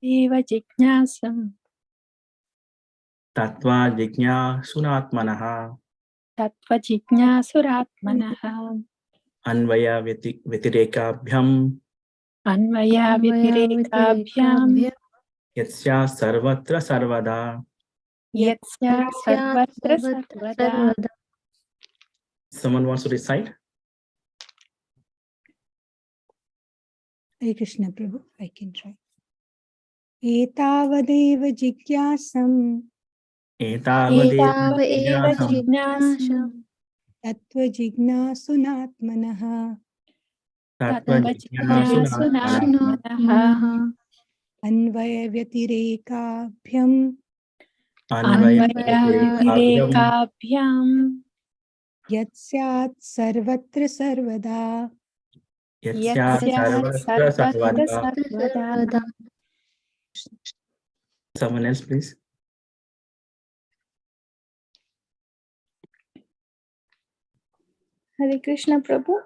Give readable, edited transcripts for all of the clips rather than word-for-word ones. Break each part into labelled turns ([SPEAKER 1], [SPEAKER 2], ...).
[SPEAKER 1] eva jignasam
[SPEAKER 2] Tattva jignasuratmanaha
[SPEAKER 1] tattva jignasuratmanaha
[SPEAKER 2] Anvaya Vitirekabhyam
[SPEAKER 1] anvaya vitirekabhyam
[SPEAKER 2] Yatsya Sarvatra Sarvada.
[SPEAKER 1] yatsya sarvatra sarvada.
[SPEAKER 2] Someone wants to recite?
[SPEAKER 3] Hare Krishna Prabhu, I can try. Etavadeva jigyasam
[SPEAKER 2] Etavadeva jignasam
[SPEAKER 3] tattva jignasunatmanaha
[SPEAKER 2] Tattva
[SPEAKER 1] Jignasunaatmanaha
[SPEAKER 3] anvaya vyatirekabhyam
[SPEAKER 2] Anvaya
[SPEAKER 1] anvaya
[SPEAKER 2] Vitirekabhyam
[SPEAKER 1] virekabhyam
[SPEAKER 3] yatsat sarvatra sarvada.
[SPEAKER 2] Yatsya Sarvatra
[SPEAKER 1] sarvatra
[SPEAKER 2] Sarvada.
[SPEAKER 1] sarvada.
[SPEAKER 2] Someone else, please.
[SPEAKER 4] Hare Krishna Prabhu.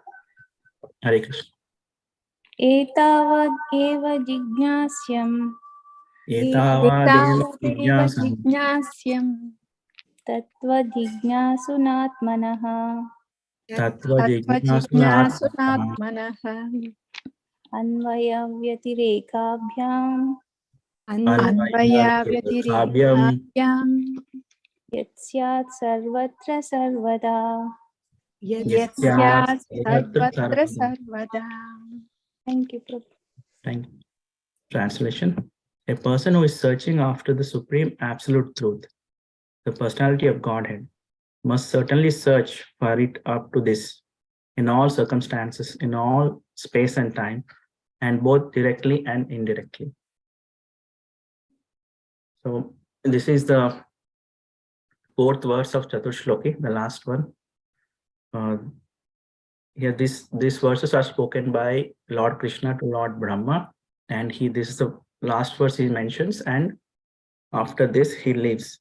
[SPEAKER 2] Hare Krishna.
[SPEAKER 4] Etavad eva jignasyam
[SPEAKER 2] Etavadeva jignasam
[SPEAKER 1] Jignasyam
[SPEAKER 4] tattva jignasunatmanaha
[SPEAKER 2] Tattva
[SPEAKER 1] tattva
[SPEAKER 2] jignasuratmanaha
[SPEAKER 1] jignasunatmanaha
[SPEAKER 4] anvaya vyatirekabhyam
[SPEAKER 1] anvaya
[SPEAKER 2] Vitirekabhyam
[SPEAKER 1] vyatirikabhyam
[SPEAKER 4] yatsyat sarvatra sarvada.
[SPEAKER 2] Yatsya
[SPEAKER 1] yatsya
[SPEAKER 2] Sarvatra
[SPEAKER 1] sarvatra
[SPEAKER 2] Sarvada.
[SPEAKER 1] sarvada.
[SPEAKER 4] Thank you, Prabhu.
[SPEAKER 2] Thank you. Translation. A person who is searching after the supreme absolute truth, the personality of Godhead, must certainly search for it up to this in all circumstances, in all space and time, and both directly and indirectly. So this is the fourth verse of Chaturshloki, the last one. Here, these verses are spoken by Lord Krishna to Lord Brahma, and this is the last verse he mentions, and after this he leaves,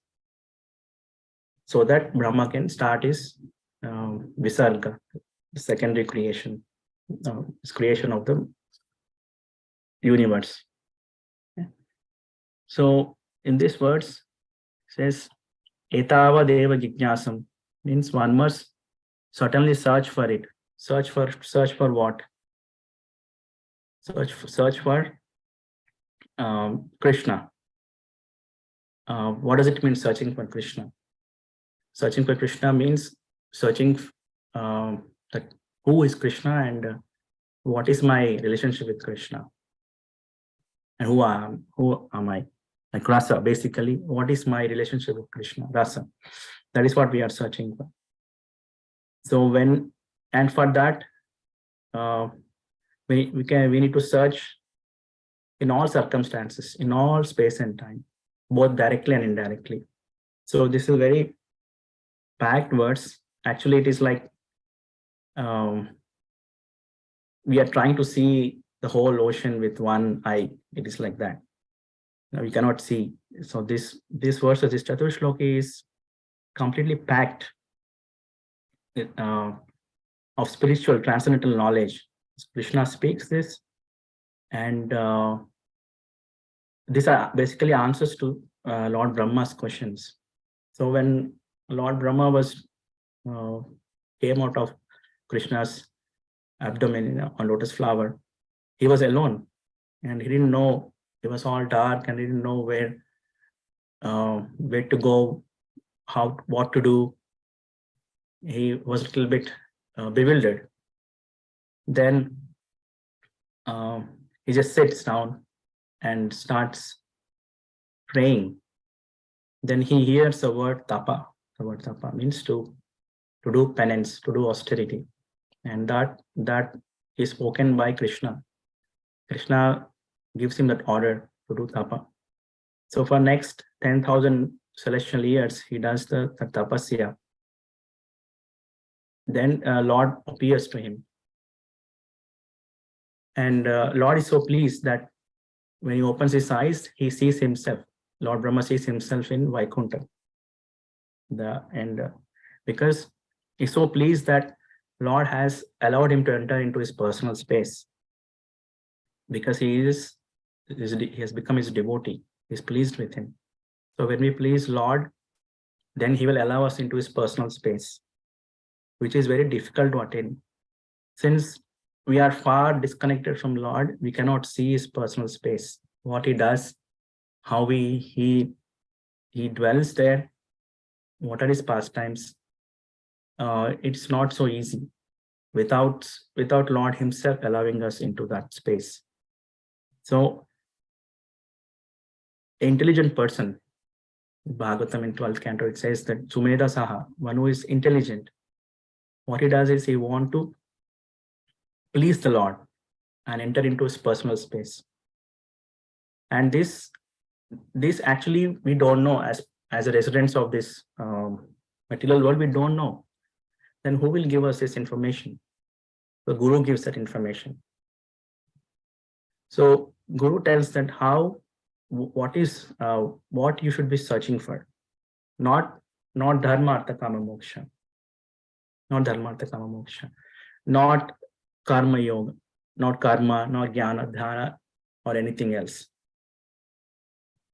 [SPEAKER 2] so that Brahma can start his Visarga, the secondary creation, his creation of the universe. Yeah. So in this verse, it says, Etava Deva Jignasam, means one must certainly search for it. Search for what? Search for Krishna. What does it mean, searching for Krishna? Searching for Krishna means searching that who is Krishna and what is my relationship with Krishna, and who am I? Like rasa, basically, what is my relationship with Krishna? Rasa. That is what we are searching for. So for that, we need to search in all circumstances, in all space and time, both directly and indirectly. So this is very packed words. Actually, it is like we are trying to see the whole ocean with one eye. It is like that. Now we cannot see. So this verse of this Chaturshloki is completely packed of spiritual transcendental knowledge. Krishna speaks this, and these are basically answers to Lord Brahma's questions. So when Lord Brahma came out of Krishna's abdomen on lotus flower, he was alone, and he didn't know. It was all dark, and he didn't know where to go, what to do. He was a little bit bewildered. Then he just sits down and starts praying. Then he hears the word tapa. The word tapa means to do penance, to do austerity, and that is spoken by Krishna. Krishna gives him that order to do tapa. So for next 10,000 celestial years, he does the tapasya. Then Lord appears to him, and Lord is so pleased that when he opens his eyes, he sees himself. Lord Brahma sees himself in Vaikuntha. Because he's so pleased that Lord has allowed him to enter into his personal space, because he is he has become his devotee. He's pleased with him. So when we please Lord, then he will allow us into his personal space, which is very difficult to attain. Since we are far disconnected from Lord, we cannot see his personal space, what he does, how he dwells there, what are his pastimes. It's not so easy without Lord himself allowing us into that space. So, an intelligent person, Bhagavatam in 12th canto, it says that Sumedha Saha, one who is intelligent, what he does is he wants to please the Lord and enter into his personal space. And this actually we don't know, as a residents of this material world, we don't know. Then who will give us this information? The Guru gives that information. So Guru tells that what you should be searching for, not dharma, artha, kama, moksha, not dharma, artha, kama, moksha, not karma yoga, not karma, not jnana, dhyana, or anything else.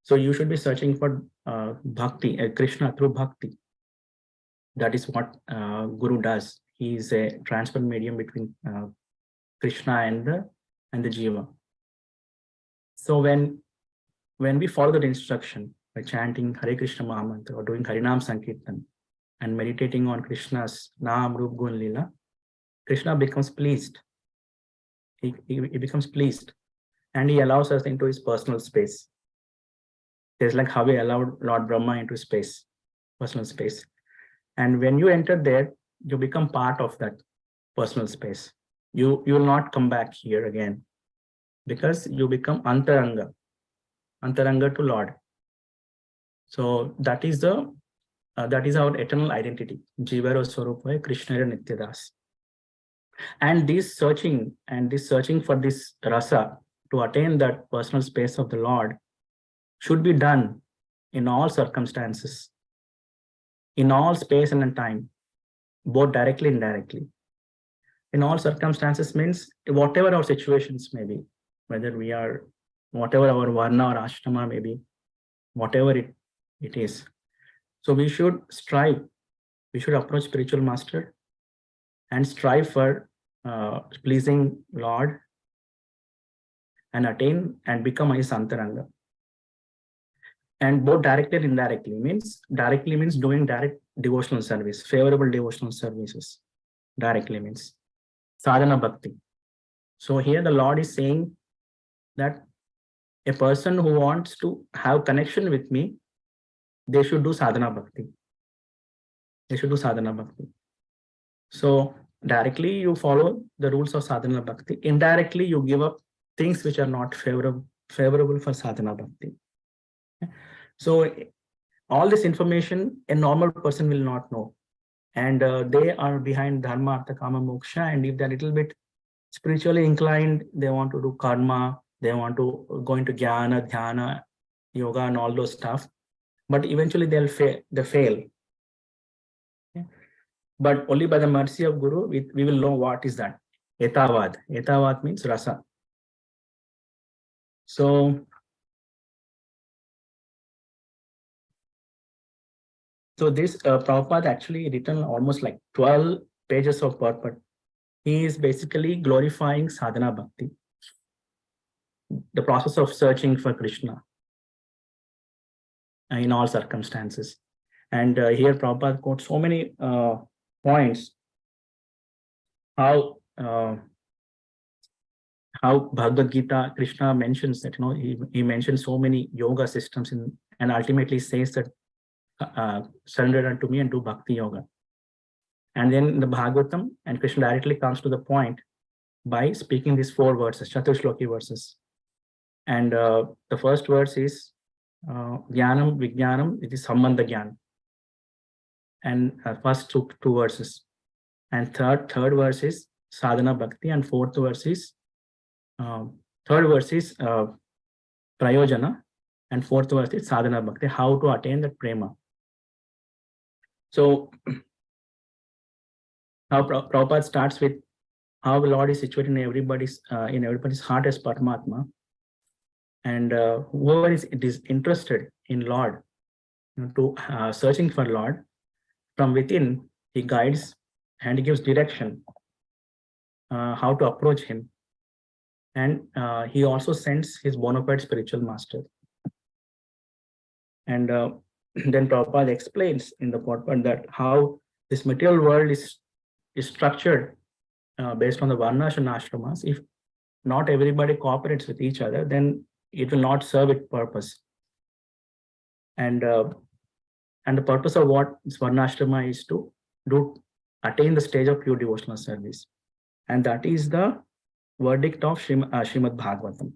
[SPEAKER 2] So you should be searching for bhakti, Krishna through bhakti. That is what Guru does. He is a transfer medium between Krishna and the Jiva. So when we follow that instruction by chanting Hare Krishna Mahamantra or doing Harinam Sankirtan and meditating on Krishna's Naam, Rup, Gun, Lila, Krishna becomes pleased. He becomes pleased, and he allows us into his personal space. There's like how he allowed Lord Brahma into space, personal space. And when you enter there, you become part of that personal space. You will not come back here again, because you become antaranga to Lord. So that is our eternal identity. Jivaro Swarupa Krishna Nityadas. And this searching for this rasa to attain that personal space of the Lord should be done in all circumstances, in all space and time, both directly and indirectly. In all circumstances means whatever our situations may be, whatever our varna or ashrama may be, whatever it is. So we should strive, we should approach spiritual master and strive for pleasing Lord and attain and become his antaranga. And both directly and indirectly means doing direct devotional service, favorable devotional services. Directly means sadhana bhakti. So here the Lord is saying that a person who wants to have connection with me, they should do sadhana bhakti. They should do sadhana bhakti. So directly you follow the rules of sadhana bhakti. Indirectly you give up things which are not favorable for sadhana bhakti. So all this information a normal person will not know, and they are behind dharma, artha, kama, moksha. And if they're a little bit spiritually inclined, they want to do karma, they want to go into jnana, dhyana, yoga, and all those stuff. But eventually they fail. Okay? But only by the mercy of Guru, we will know what is that. Etavad. Etavad means rasa. So this Prabhupada actually written almost like 12 pages of purport. He is basically glorifying sadhana bhakti, the process of searching for Krishna in all circumstances. And here Prabhupada quotes so many points how Bhagavad Gita, Krishna mentions that, he mentions so many yoga systems and ultimately says that surrender unto me and do bhakti yoga. And then in the Bhagavatam, and Krishna directly comes to the point by speaking these 4 verses, Chaturshloki verses. And the first verse is Jnanam Vijnanam, it is Sambandha Jnana. And first two verses. And third verse is Sadhana Bhakti, and fourth verse is Prayojana, and fourth verse is Sadhana Bhakti, how to attain that prema. So how Prabhupada starts with how the Lord is situated in everybody's heart as Paramatma. And whoever is interested in Lord, to searching for Lord, from within, he guides and he gives direction how to approach him. And he also sends his bona fide spiritual master. And then Prabhupada explains in the podcast that how this material world is structured based on the varnas and ashramas. If not everybody cooperates with each other, then it will not serve its purpose. And the purpose of what varnashrama is to attain the stage of pure devotional service. And that is the verdict of Srimad Bhagavatam,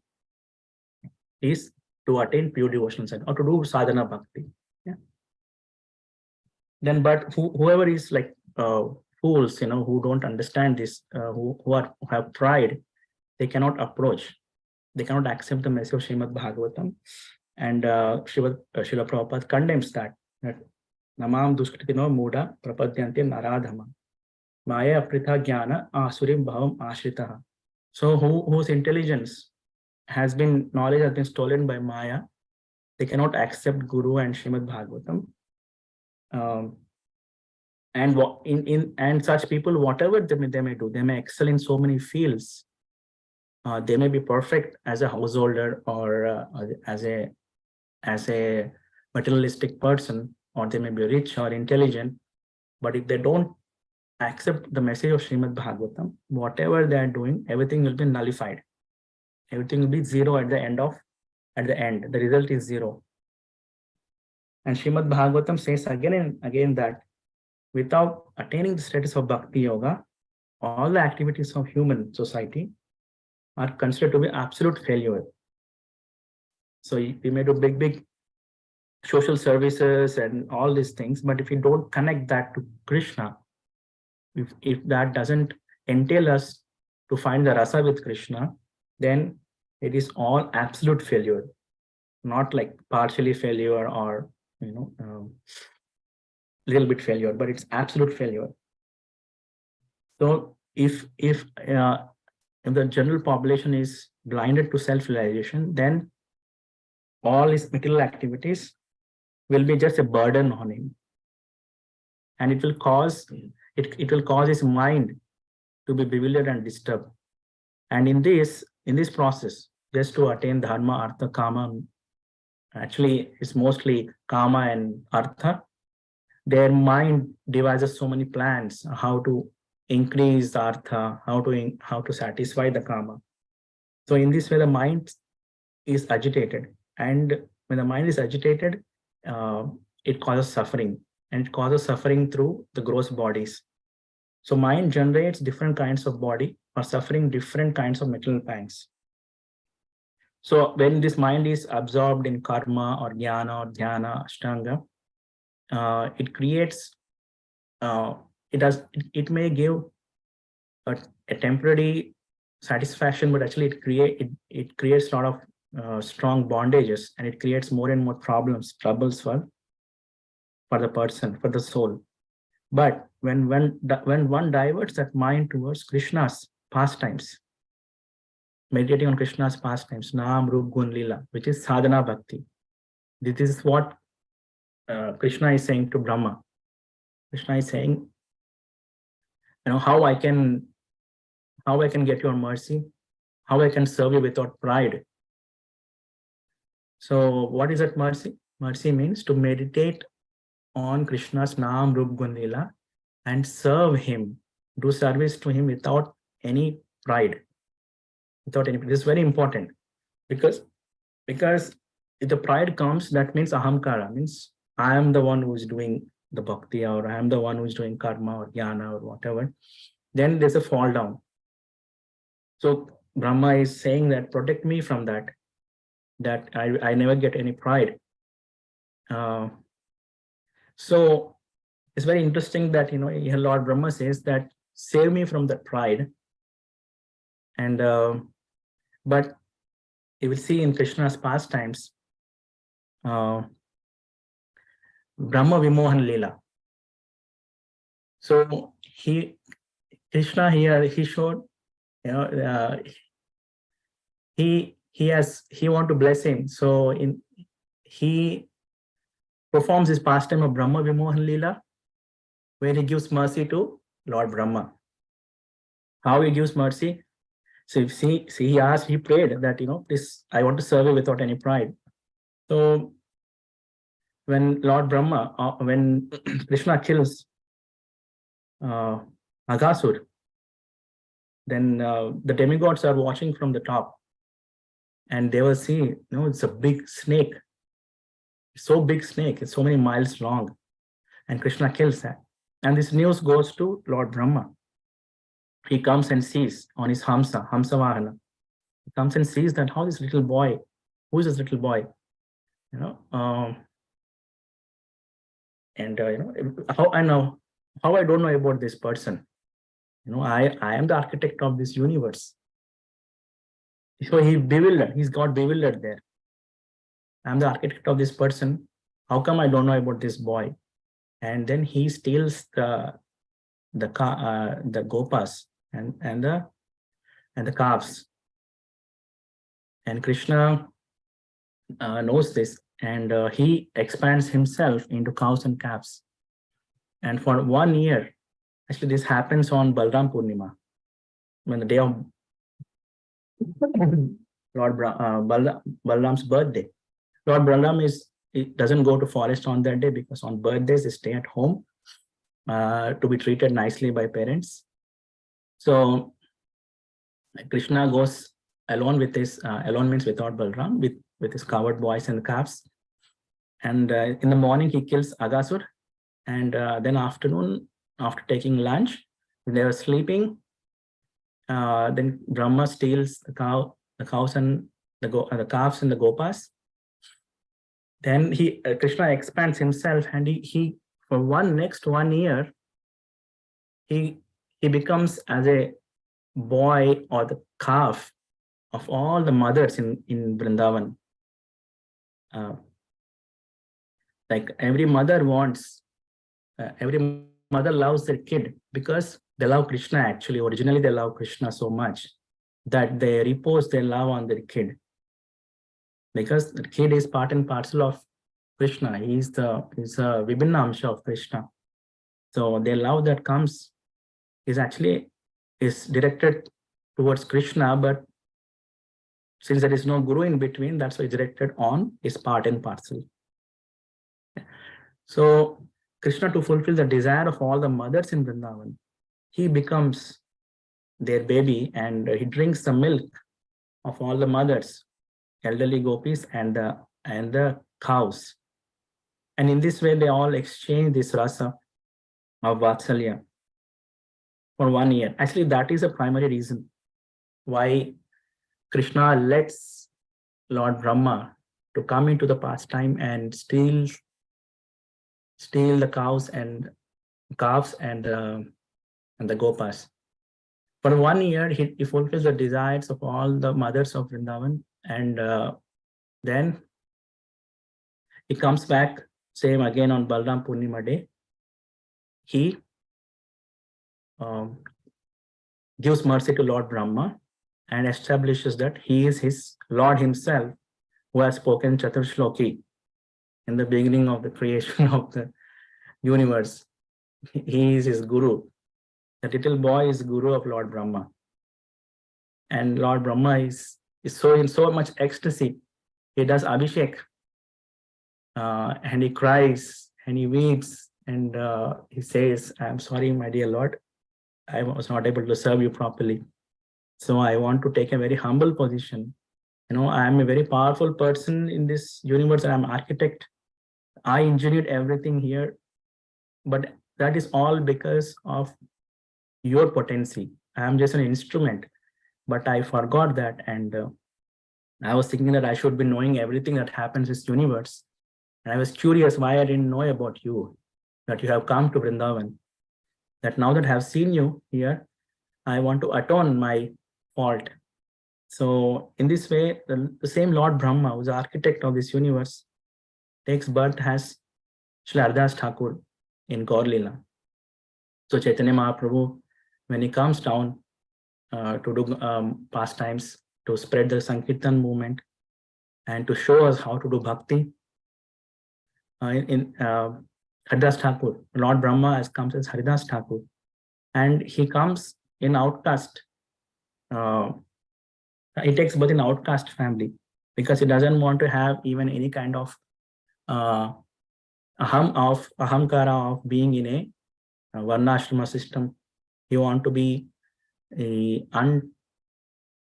[SPEAKER 2] is to attain pure devotional service or to do sadhana bhakti. Yeah. Then, but whoever is like fools, who don't understand this, who have pride, they cannot approach, they cannot accept the message of Srimad Bhagavatam. And Srila Prabhupada condemns that namam duskritino muda prapadyanti naradhama maya apritha jnana asurim bhavam ashritaha. So whose intelligence knowledge has been stolen by Maya, they cannot accept Guru and Srimad Bhagavatam. And such people, whatever they may do, they may excel in so many fields. They may be perfect as a householder or as a materialistic person, or they may be rich or intelligent. But if they don't accept the message of Srimad Bhagavatam, whatever they are doing, everything will be nullified. Everything will be zero at the end. The result is zero. And Srimad Bhagavatam says again and again that without attaining the status of Bhakti Yoga, all the activities of human society are considered to be absolute failure. So we may do big social services and all these things, but if we don't connect that to Krishna, if that doesn't entail us to find the rasa with Krishna, then it is all absolute failure, not like partially failure or little bit failure, but it's absolute failure. So if the general population is blinded to self-realization, then all his material activities will be just a burden on him, and it will cause his mind to be bewildered and disturbed. And in this process, just to attain dharma, artha, kama, actually it's mostly kama and artha, their mind devises so many plans how to increase the artha, how to satisfy the kama. So in this way, the mind is agitated, and when the mind is agitated, it causes suffering, and it causes suffering through the gross bodies. So mind generates different kinds of body for suffering different kinds of material pangs. So when this mind is absorbed in karma or jnana or dhyana, ashtanga, it creates, it may give a temporary satisfaction, but actually it creates a lot of strong bondages, and it creates more and more troubles for the person, for the soul. But when one diverts that mind towards Krishna's pastimes, meditating on Krishna's pastimes, Nam, Rup, Gun, Lila, which is sadhana bhakti. This is what Krishna is saying to Brahma. Krishna is saying, how I can get your mercy, how I can serve you without pride. So what is that mercy? Mercy means to meditate on Krishna's Nam, Rup, Gun, Lila and serve him, do service to him without any pride. This is very important, because if the pride comes, that means ahamkara, means I am the one who is doing the bhakti, or I am the one who is doing karma or jnana or whatever. Then there's a fall down. So Brahma is saying that protect me from that I never get any pride. So it's very interesting that here Lord Brahma says that save me from that pride. And but you will see in Krishna's pastimes, Brahma Vimohan Leela. So Krishna here, he showed, he he want to bless him. So he performs his pastime of Brahma Vimohan Leela, where he gives mercy to Lord Brahma. How he gives mercy? So he prayed that, this, I want to serve you without any pride. So when Lord Brahma, when Krishna kills Aghasur, then the demigods are watching from the top, and they will see, it's a big snake, so big snake, it's so many miles long, and Krishna kills that. And this news goes to Lord Brahma. He comes and sees on his Hamsa Vahana. He comes and sees that how this little boy, who is this little boy, how I don't know about this person. I am the architect of this universe. So he's got bewildered there. I'm the architect of this person. How come I don't know about this boy? And then he steals the gopas and the calves. And Krishna knows this, and he expands himself into cows and calves. And for 1 year, actually this happens on Balram Purnima, when the day of Lord Balram's birthday. Lord Balram doesn't go to forest on that day, because on birthdays they stay at home to be treated nicely by parents. So Krishna goes alone with his, alone means without Balram, with his coward boys and calves. And in the morning he kills Aghasur, and then afternoon, after taking lunch, when they were sleeping, then Brahma steals the cows and the calves and the gopas. Then Krishna expands himself, and he for next 1 year, he becomes as a boy or the calf of all the mothers in Vrindavan. Like every mother wants, every mother loves their kid, because they love Krishna. Actually, originally they love Krishna so much that they repose their love on their kid, because the kid is part and parcel of Krishna. He's a Vibhinna Amsha of Krishna. So their love that comes is directed towards Krishna, but since there is no guru in between, that's why it's directed on his part and parcel. So Krishna, to fulfill the desire of all the mothers in Vrindavan, he becomes their baby, and he drinks the milk of all the mothers, elderly gopis and the cows. And in this way, they all exchange this rasa of Vatsalya for 1 year. Actually, that is a primary reason why Krishna lets Lord Brahma to come into the pastime and steal the cows and calves and the gopas. For 1 year, he fulfills the desires of all the mothers of Vrindavan, and then he comes back, same again on Balram Purnima day. He gives mercy to Lord Brahma and establishes that he is his Lord himself, who has spoken Chatur Shloki in the beginning of the creation of the universe. He is his guru. The little boy is guru of Lord Brahma. And Lord Brahma is so in so much ecstasy. He does Abhishek, and he cries and he weeps, and he says, I'm sorry, my dear Lord, I was not able to serve you properly. So I want to take a very humble position. I am a very powerful person in this universe, and I'm an architect. I engineered everything here, but that is all because of your potency. I am just an instrument, but I forgot that, and I was thinking that I should be knowing everything that happens in this universe. And I was curious why I didn't know about you, that you have come to Vrindavan, that now that I have seen you here, I want to atone my fault. So in this way, the same Lord Brahma, who is the architect of this universe, takes birth as Shri Haridas Thakur in Gaur Leela. So Chaitanya Mahaprabhu, when he comes down to do pastimes to spread the Sankirtan movement and to show us how to do bhakti. Haridas Thakur, Lord Brahma has comes as Haridas Thakur, and he comes in outcast. He takes birth in outcast family because he doesn't want to have even any kind of ahamkara of being in a varnashrama system. He want to be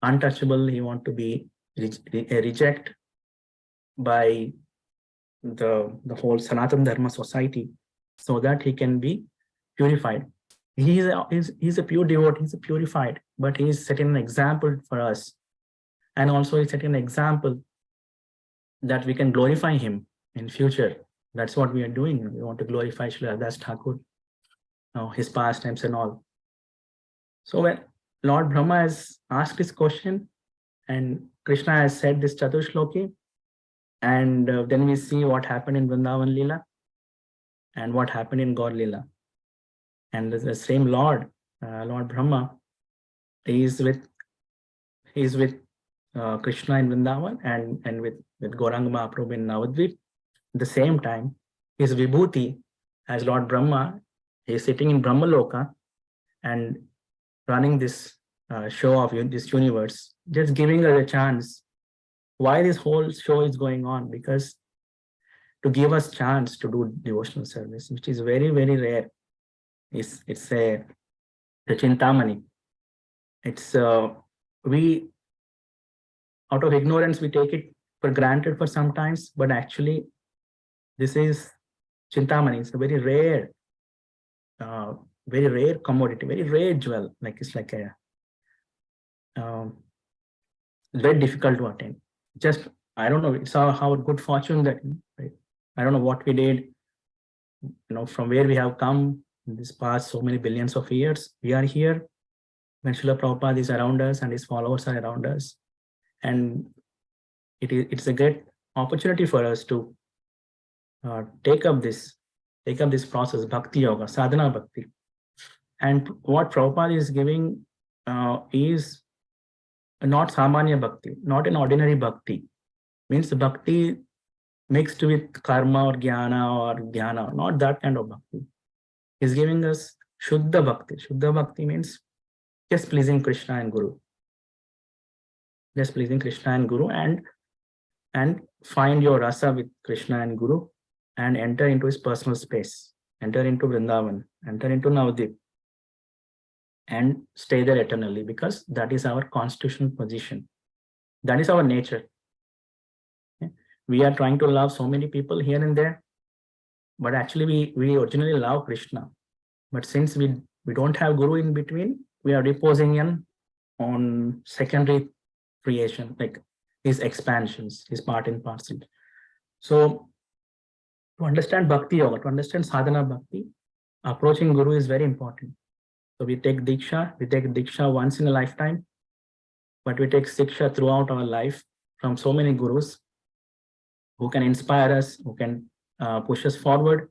[SPEAKER 2] untouchable. He want to be reject by the whole Sanatana Dharma society, so that he can be purified. He's a pure devotee. He's a purified, but he's setting an example for us, and also he's setting an example that we can glorify him in future. That's what we are doing. We want to glorify Srila Haridas Thakur, his pastimes and all. So when Lord Brahma has asked this question, and Krishna has said this Chatushloki, and then we see what happened in Vrindavan Leela and what happened in Gaur Leela. And the same Lord, Lord Brahma, is with Krishna in Vrindavan and with Gauranga Mahaprabhu in Navadvip. At the same time, his Vibhuti as Lord Brahma, he is sitting in Brahmaloka and running this show of this universe, just giving us a chance. Why this whole show is going on? Because to give us chance to do devotional service, which is very, very rare. It's a chintamani. It's we, out of ignorance, we take it for granted for sometimes, but actually this is chintamani. It's a very rare commodity, very rare jewel. Like it's like a very difficult to attain. Just, I don't know, it's our good fortune that, right? I don't know what we did, from where we have come in this past so many billions of years. We are here when Srila Prabhupada is around us and his followers are around us. And it's a great opportunity for us to take up this process, bhakti yoga, sadhana bhakti. And what Prabhupada is giving is not samanya bhakti, not an ordinary bhakti. Means the bhakti mixed with karma or dhyana, not that kind of bhakti. He's giving us Shuddha Bhakti. Shuddha Bhakti means just pleasing Krishna and Guru. Just pleasing Krishna and Guru, and find your rasa with Krishna and Guru and enter into his personal space. Enter into Vrindavan, enter into Navadvip, and stay there eternally, because that is our constitutional position. That is our nature. Okay? We are trying to love so many people here and there, but actually we originally love Krishna. But since we don't have Guru in between, we are reposing on secondary creation, like his expansions, his part and parcel. So to understand Bhakti Yoga, to understand Sadhana Bhakti, approaching Guru is very important. So we take Diksha once in a lifetime, but we take Siksha throughout our life from so many Gurus who can inspire us, who can push us forward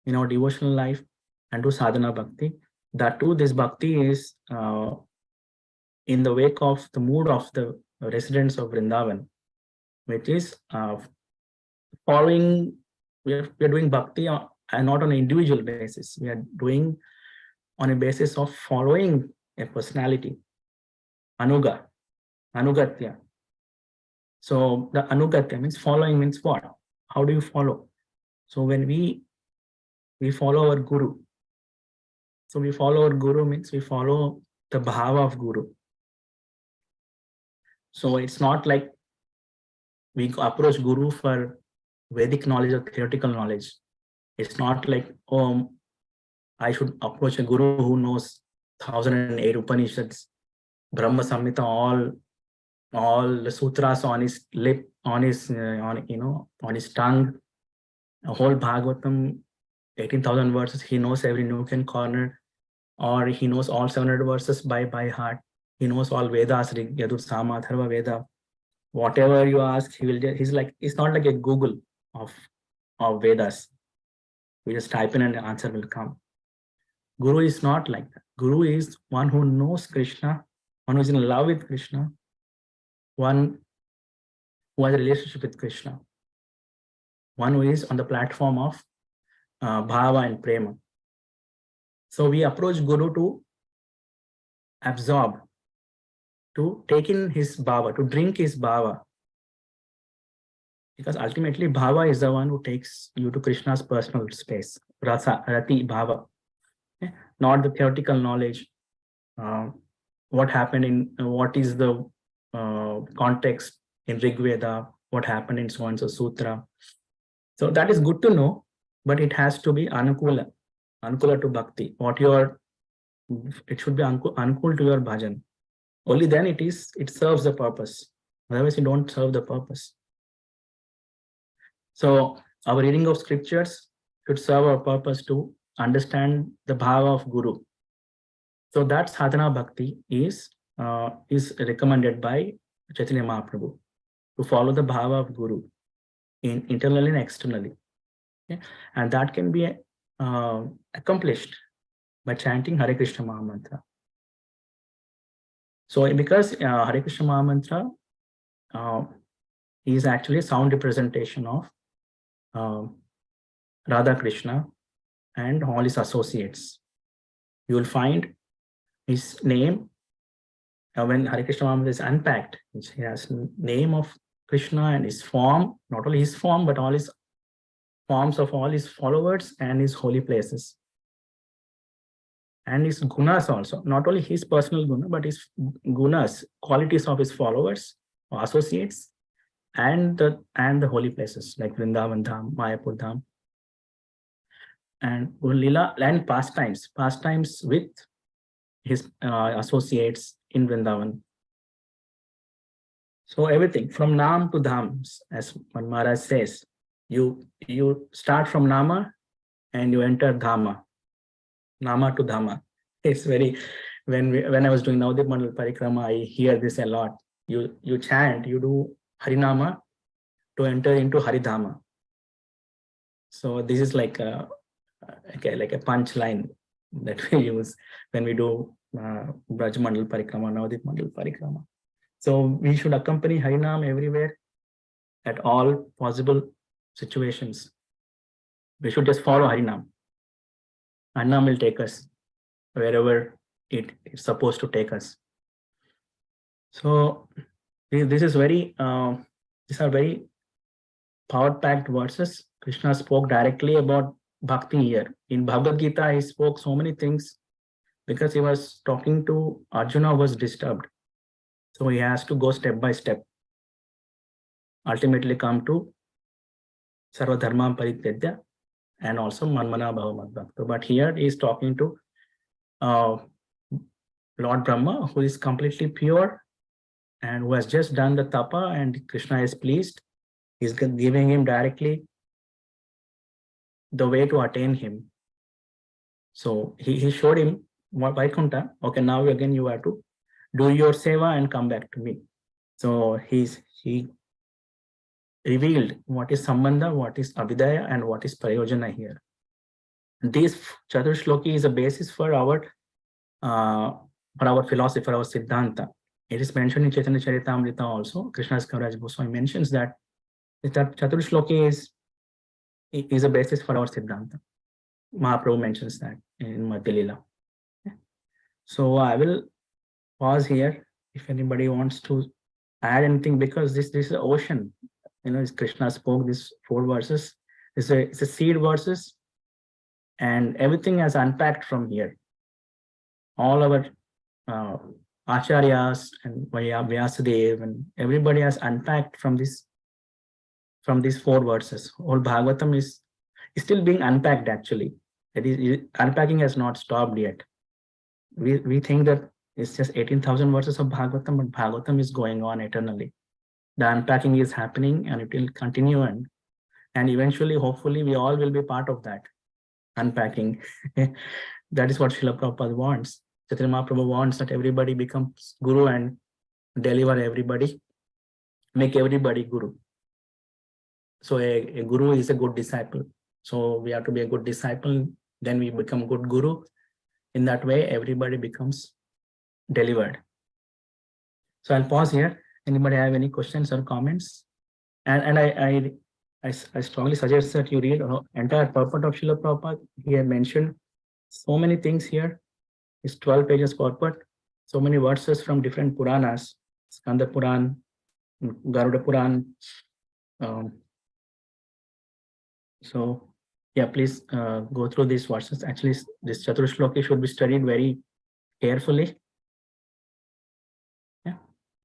[SPEAKER 2] in our devotional life and do Sadhana Bhakti. That too, this Bhakti is in the wake of the mood of the residents of Vrindavan, which is following, we are doing Bhakti and not on an individual basis. We are doing on a basis of following a personality, anugatya. So the anugatya means following means what? How do you follow? So when we follow our Guru. So we follow our Guru means we follow the bhava of Guru. So it's not like we approach Guru for Vedic knowledge or theoretical knowledge. It's not like, oh, I should approach a Guru who knows 1008 Upanishads, Brahma Samhita, all the sutras on his lip, on his tongue, a whole Bhagavatam, 18,000 verses. He knows every nook and corner, or he knows all 700 verses by heart. He knows all Vedas, Rig, Yadur, Sama, Atharva, Veda. Whatever you ask, he will. He's not like a Google of Vedas. We just type in and the answer will come. Guru is not like that. Guru is one who knows Krishna, one who is in love with Krishna, one who has a relationship with Krishna, one who is on the platform of bhava and prema. So we approach Guru to absorb, to take in his bhava, to drink his bhava. Because ultimately bhava is the one who takes you to Krishna's personal space, rasa, rati, bhava. Okay? Not the theoretical knowledge, what happened in, what is the context in Rig Veda, what happened in so and so sutra. So that is good to know, but it has to be anukula to bhakti. It should be anukul to your bhajan. Only then it serves the purpose. Otherwise, you don't serve the purpose. So our reading of scriptures should serve our purpose to understand the bhava of Guru. So that sadhana bhakti is recommended by Chaitanya Mahaprabhu, to follow the bhava of Guru internally and externally. Okay? And that can be accomplished by chanting Hare Krishna Maha Mantra. So because Hare Krishna Maha Mantra is actually a sound representation of Radha Krishna and all his associates. You will find his name when Hare Krishna Maha Mantra is unpacked. He has name of Krishna and his form, not only his form, but all his forms of all his followers and his holy places. And his gunas also, not only his personal guna, but his gunas, qualities of his followers or associates, and the holy places like Vrindavan Dham, Mayapur Dham, and Lila and pastimes with his associates in Vrindavan. So everything from Nam to Dhams, as Maharaj says, you start from Nama and you enter Dhama. Nama to Dhama. It's very, when I was doing Navadip Mandal Parikrama, I hear this a lot. You chant, you do Harinama to enter into Haridhama. So this is like a punch line that we use when we do Braj Mandal Parikrama, Navadip Mandal Parikrama. So we should accompany Harinam everywhere at all possible situations. We should just follow Harinam. Harinam will take us wherever it's supposed to take us. So these are very power-packed verses. Krishna spoke directly about bhakti here. In Bhagavad Gita, he spoke so many things because he was talking to Arjuna, who was disturbed. So he has to go step by step. Ultimately come to Sarva Dharma Parityajya and also Manmana Bhava Madbhakta. But here he is talking to Lord Brahma, who is completely pure and who has just done the tapa, and Krishna is pleased. He's giving him directly the way to attain him. So he showed him Vaikuntha. Okay, now again you have to do your seva and come back to me. So he revealed what is sambandha, what is avidaya, and what is prayojana here. This Chatur Shloki is a basis for our philosophy, for our Siddhanta. It is mentioned in Chaitanya Charitamrita also. Krishnadas Kaviraj Goswami mentions that Chatur Shloki is a basis for our Siddhanta. Mahaprabhu mentions that in Madhya Lila. So I will pause here if anybody wants to add anything, because this is an ocean. As Krishna spoke these 4 verses. It's a seed verses, and everything has unpacked from here. All our acharyas and Vyasadeva and everybody has unpacked from these 4 verses. Whole Bhagavatam is still being unpacked actually. Unpacking has not stopped yet. We think that it's just 18,000 verses of Bhagavatam, but Bhagavatam is going on eternally. The unpacking is happening and it will continue, and eventually, hopefully, we all will be part of that unpacking. That is what Srila Prabhupada wants. Chaitanya Mahaprabhu wants that everybody becomes Guru and deliver everybody, make everybody Guru. So a Guru is a good disciple. So we have to be a good disciple, then we become good Guru. In that way, everybody becomes delivered. So I'll pause here. Anybody have any questions or comments? And I strongly suggest that you read entire purport of Srila Prabhupada. He had mentioned so many things here. It's 12 pages purport. So many verses from different Puranas, Skanda Puran, Garuda Puran. So yeah, please go through these verses. Actually, this Chaturshloki should be studied very carefully.